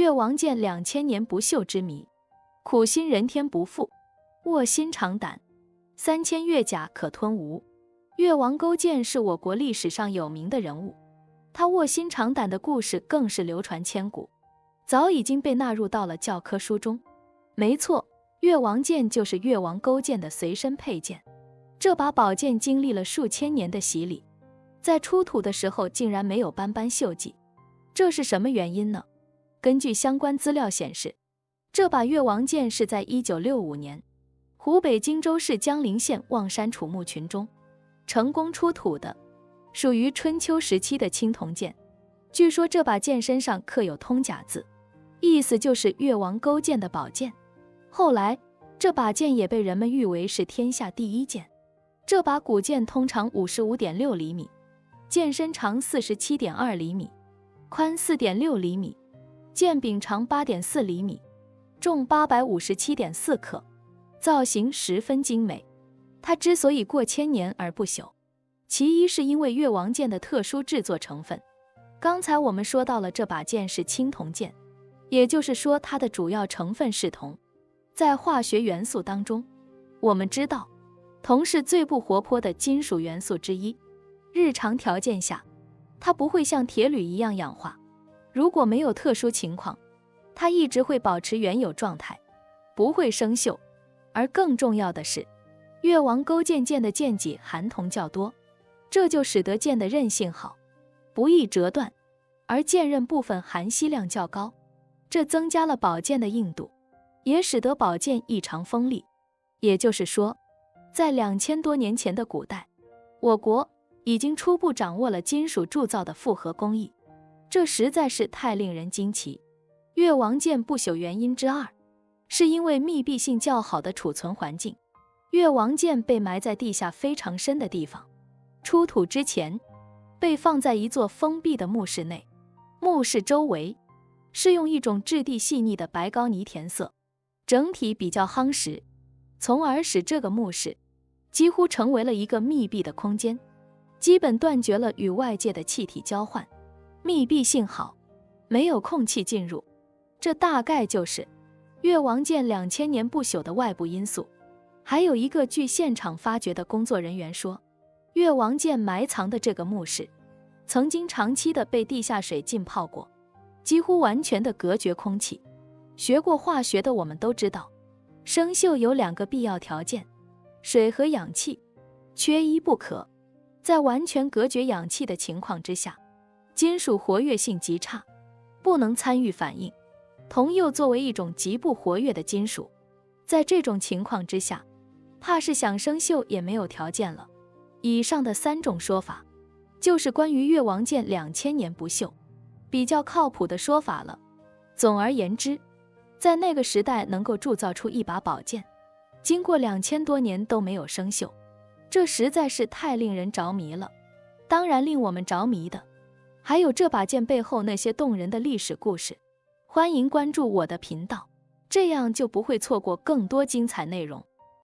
越王剑2000年不锈之谜，苦心人天不负，卧薪尝胆，3000越甲可吞吴。越王勾践是我国历史上有名的人物，他卧薪尝胆的故事更是流传千古，早已经被纳入到了教科书中。没错，越王剑就是越王勾践的随身佩剑。这把宝剑经历了数千年的洗礼，在出土的时候竟然没有斑斑锈迹，这是什么原因呢？根据相关资料显示，这把越王剑是在1965年湖北荆州市江陵县望山楚墓群中成功出土的，属于春秋时期的青铜剑。据说这把剑身上刻有通甲字，意思就是越王勾践的宝剑。后来这把剑也被人们誉为是天下第一剑。这把古剑通长 55.6 厘米，剑身长 47.2 厘米，宽 4.6 厘米，剑柄长 8.4 厘米，重 857.4 克，造型十分精美。它之所以过千年而不朽，其一是因为越王剑的特殊制作成分。刚才我们说到了这把剑是青铜剑，也就是说它的主要成分是铜。在化学元素当中，我们知道铜是最不活泼的金属元素之一，日常条件下它不会像铁铝一样氧化，如果没有特殊情况，它一直会保持原有状态，不会生锈。而更重要的是，越王勾践剑的剑脊含铜较多，这就使得剑的韧性好，不易折断，而剑刃部分含锡量较高，这增加了宝剑的硬度，也使得宝剑异常锋利。也就是说，在2000多年前的古代，我国已经初步掌握了金属铸造的复合工艺，这实在是太令人惊奇。越王剑不朽原因之二，是因为密闭性较好的储存环境。越王剑被埋在地下非常深的地方，出土之前被放在一座封闭的墓室内，墓室周围是用一种质地细腻的白膏泥填色，整体比较夯实，从而使这个墓室几乎成为了一个密闭的空间，基本断绝了与外界的气体交换，密闭性好，没有空气进入。这大概就是越王剑2000年不朽的外部因素。还有一个，据现场发掘的工作人员说，越王剑埋藏的这个墓室曾经长期的被地下水浸泡过，几乎完全的隔绝空气。学过化学的我们都知道，生锈有2个必要条件，水和氧气，缺一不可。在完全隔绝氧气的情况之下，金属活跃性极差，不能参与反应。铜又作为一种极不活跃的金属，在这种情况之下，怕是想生锈也没有条件了。以上的3种说法，就是关于越王剑2000年不锈比较靠谱的说法了。总而言之，在那个时代能够铸造出一把宝剑，经过2000多年都没有生锈，这实在是太令人着迷了。当然，令我们着迷的还有这把剑背后那些动人的历史故事。欢迎关注我的频道，这样就不会错过更多精彩内容。